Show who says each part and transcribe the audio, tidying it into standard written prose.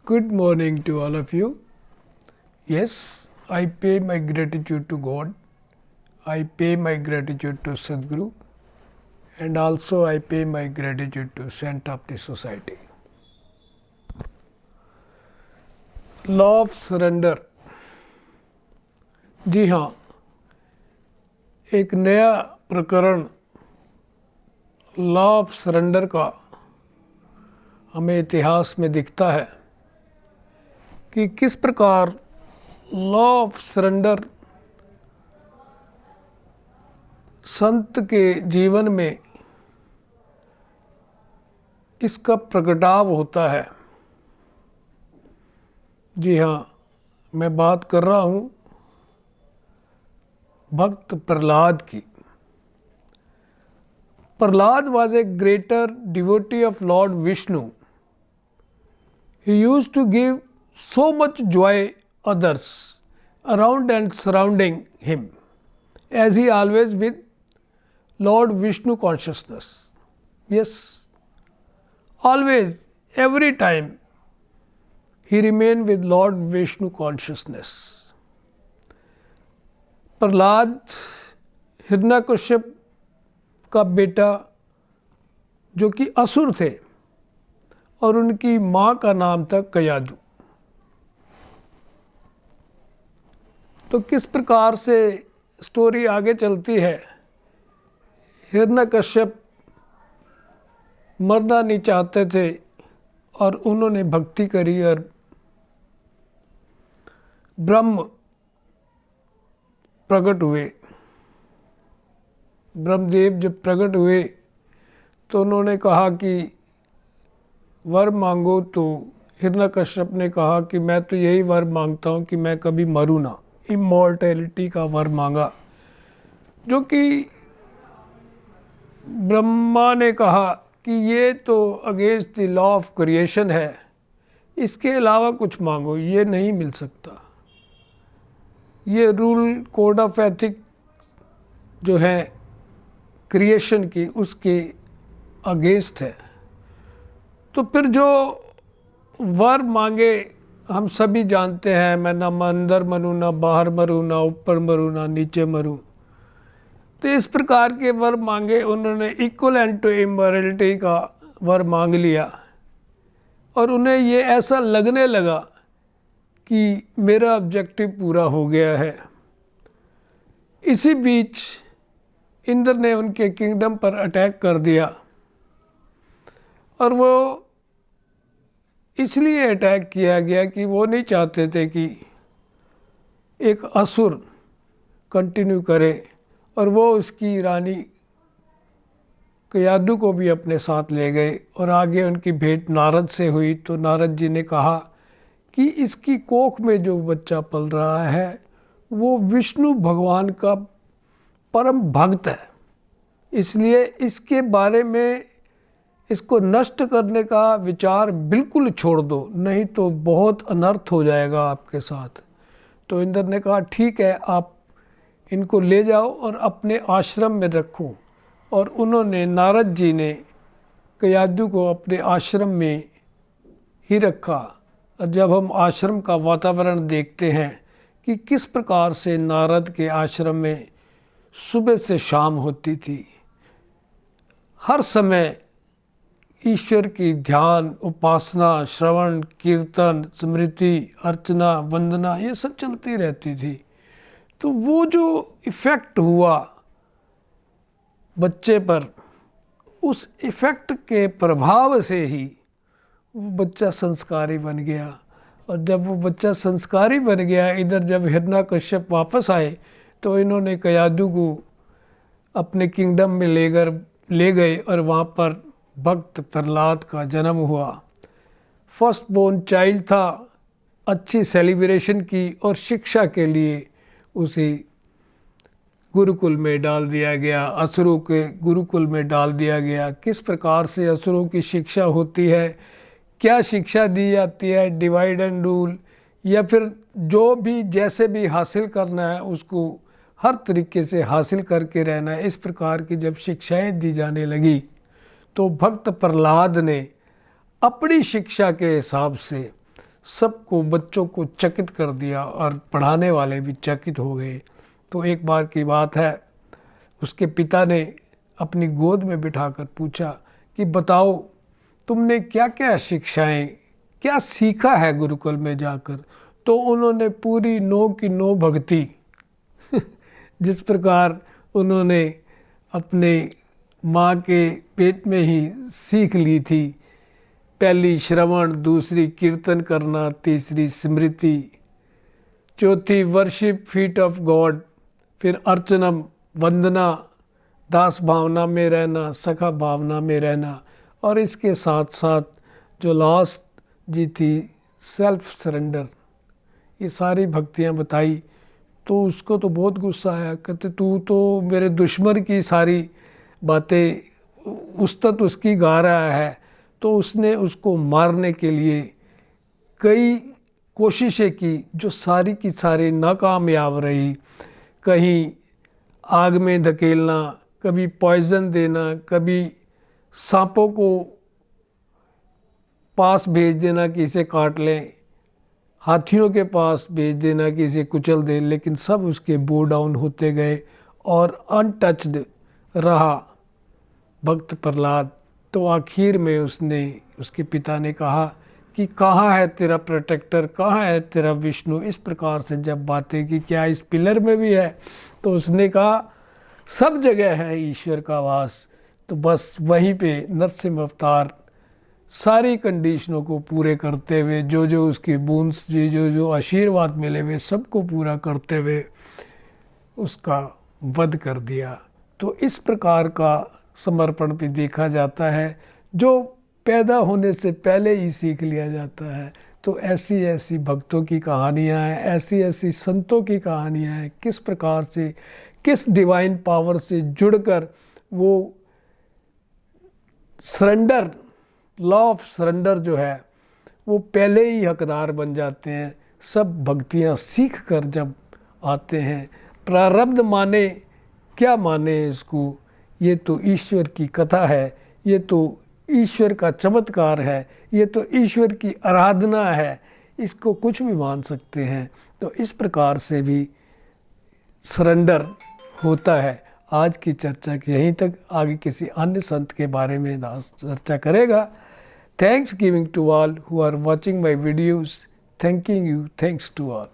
Speaker 1: Good morning to all of you. Yes, I pay my gratitude to God. I pay my gratitude to Sadhguru, and also I pay my gratitude to Saint of the Society. Law of surrender. जी हाँ, एक नया प्रकरण law of surrender का हमें इतिहास में दिखता है कि किस प्रकार लॉ ऑफ सरेंडर संत के जीवन में इसका प्रगटाव होता है। जी हाँ, मैं बात कर रहा हूँ भक्त प्रहलाद की। Prahlad was a greater devotee of Lord Vishnu. He used to give so much joy others around and surrounding him, as he always with Lord Vishnu consciousness. Yes, always, every time he remained with Lord Vishnu consciousness. Prahlad Hiranyakashyap का बेटा जो कि असुर थे और उनकी माँ का नाम था कयादु। तो किस प्रकार से स्टोरी आगे चलती है। हिरण्यकश्यप मरना नहीं चाहते थे और उन्होंने भक्ति करी और ब्रह्म प्रकट हुए। ब्रह्मदेव जब प्रकट हुए तो उन्होंने कहा कि वर मांगो, तो हिरण्यकश्यप ने कहा कि मैं तो यही वर मांगता हूँ कि मैं कभी मरूँ ना। इमॉर्टैलिटी का वर मांगा, जो कि ब्रह्मा ने कहा कि ये तो against the law of creation है, इसके अलावा कुछ मांगो, ये नहीं मिल सकता। ये रूल कोड ऑफ एथिक जो है क्रिएशन की, उसके अगेंस्ट है। तो फिर जो वर मांगे हम सभी जानते हैं, मैं ना अंदर मरूँ, ना बाहर मरूँ, ना ऊपर मरूँ, ना नीचे मरूँ। तो इस प्रकार के वर मांगे उन्होंने। इक्वलेंट टू इमॉर्टैलिटी का वर मांग लिया और उन्हें ये ऐसा लगने लगा कि मेरा ऑब्जेक्टिव पूरा हो गया है। इसी बीच इंद्र ने उनके किंगडम पर अटैक कर दिया और वो इसलिए अटैक किया गया कि वो नहीं चाहते थे कि एक असुर कंटिन्यू करे, और वो उसकी रानी कयादु को भी अपने साथ ले गए। और आगे उनकी भेंट नारद से हुई तो नारद जी ने कहा कि इसकी कोख में जो बच्चा पल रहा है वो विष्णु भगवान का परम भक्त है, इसलिए इसके बारे में इसको नष्ट करने का विचार बिल्कुल छोड़ दो, नहीं तो बहुत अनर्थ हो जाएगा आपके साथ। तो इंद्र ने कहा ठीक है, आप इनको ले जाओ और अपने आश्रम में रखो। और उन्होंने, नारद जी ने कयादु को अपने आश्रम में ही रखा। और जब हम आश्रम का वातावरण देखते हैं कि किस प्रकार से नारद के आश्रम में सुबह से शाम होती थी, हर समय ईश्वर की ध्यान, उपासना, श्रवण, कीर्तन, स्मृति, अर्चना, वंदना, ये सब चलती रहती थी। तो वो जो इफ़ेक्ट हुआ बच्चे पर, उस इफ़ेक्ट के प्रभाव से ही वो बच्चा संस्कारी बन गया। और जब वो बच्चा संस्कारी बन गया, इधर जब हिरण्यकश्यप वापस आए तो इन्होंने कयादु को अपने किंगडम में ले गए और वहाँ पर भक्त प्रहलाद का जन्म हुआ। फर्स्ट बोर्न चाइल्ड था, अच्छी सेलिब्रेशन की और शिक्षा के लिए उसे गुरुकुल में डाल दिया गया, असुरों के गुरुकुल में डाल दिया गया। किस प्रकार से असुरों की शिक्षा होती है, क्या शिक्षा दी जाती है, डिवाइड एंड रूल, या फिर जो भी जैसे भी हासिल करना है उसको हर तरीके से हासिल करके रहना है, इस प्रकार की जब शिक्षाएं दी जाने लगी तो भक्त प्रहलाद ने अपनी शिक्षा के हिसाब से सबको, बच्चों को चकित कर दिया और पढ़ाने वाले भी चकित हो गए। तो एक बार की बात है, उसके पिता ने अपनी गोद में बिठाकर पूछा कि बताओ तुमने क्या क्या शिक्षाएं, क्या सीखा है गुरुकुल में जाकर। तो उन्होंने पूरी 9 की 9 भक्ति जिस प्रकार उन्होंने अपने माँ के पेट में ही सीख ली थी, पहली श्रवण, दूसरी कीर्तन करना, तीसरी स्मृति, चौथी वर्शिप फीट ऑफ गॉड, फिर अर्चनम वंदना, दास भावना में रहना, सखा भावना में रहना, और इसके साथ साथ जो लास्ट जी थी सेल्फ सरेंडर। ये सारी भक्तियाँ बताई। तो उसको तो बहुत गुस्सा आया, कहते तू तो मेरे दुश्मन की सारी बातें उस्तत उसकी गा रहा है। तो उसने उसको मारने के लिए कई कोशिशें की जो सारी की सारी नाकामयाब रही। कहीं आग में धकेलना, कभी पॉइज़न देना, कभी सांपों को पास भेज देना कि इसे काट लें, हाथियों के पास भेज देना कि इसे कुचल दें, लेकिन सब उसके बो डाउन होते गए और अनटच्ड रहा भक्त प्रहलाद। तो आखिर में उसके पिता ने कहा कि कहाँ है तेरा प्रोटेक्टर, कहाँ है तेरा विष्णु। इस प्रकार से जब बातें की, क्या इस पिलर में भी है? तो उसने कहा सब जगह है ईश्वर का वास। तो बस वहीं पे नरसिंह अवतार सारी कंडीशनों को पूरे करते हुए, जो जो उसकी बूंस, जो जो आशीर्वाद मिले हुए, सबको पूरा करते हुए उसका वध कर दिया। तो इस प्रकार का समर्पण भी देखा जाता है, जो पैदा होने से पहले ही सीख लिया जाता है। तो ऐसी ऐसी भक्तों की कहानियाँ हैं, ऐसी ऐसी संतों की कहानियाँ हैं, किस प्रकार से, किस डिवाइन पावर से जुड़कर वो सरेंडर, लॉ ऑफ सरेंडर जो है वो पहले ही हकदार बन जाते हैं। सब भक्तियाँ सीख कर जब आते हैं, प्रारब्ध माने क्या माने इसको, ये तो ईश्वर की कथा है, ये तो ईश्वर का चमत्कार है, ये तो ईश्वर की आराधना है, इसको कुछ भी मान सकते हैं। तो इस प्रकार से भी सरेंडर होता है। आज की चर्चा यहीं तक, आगे किसी अन्य संत के बारे में दास चर्चा करेगा। Thanks giving to all who are watching my videos, thanking you, thanks to all.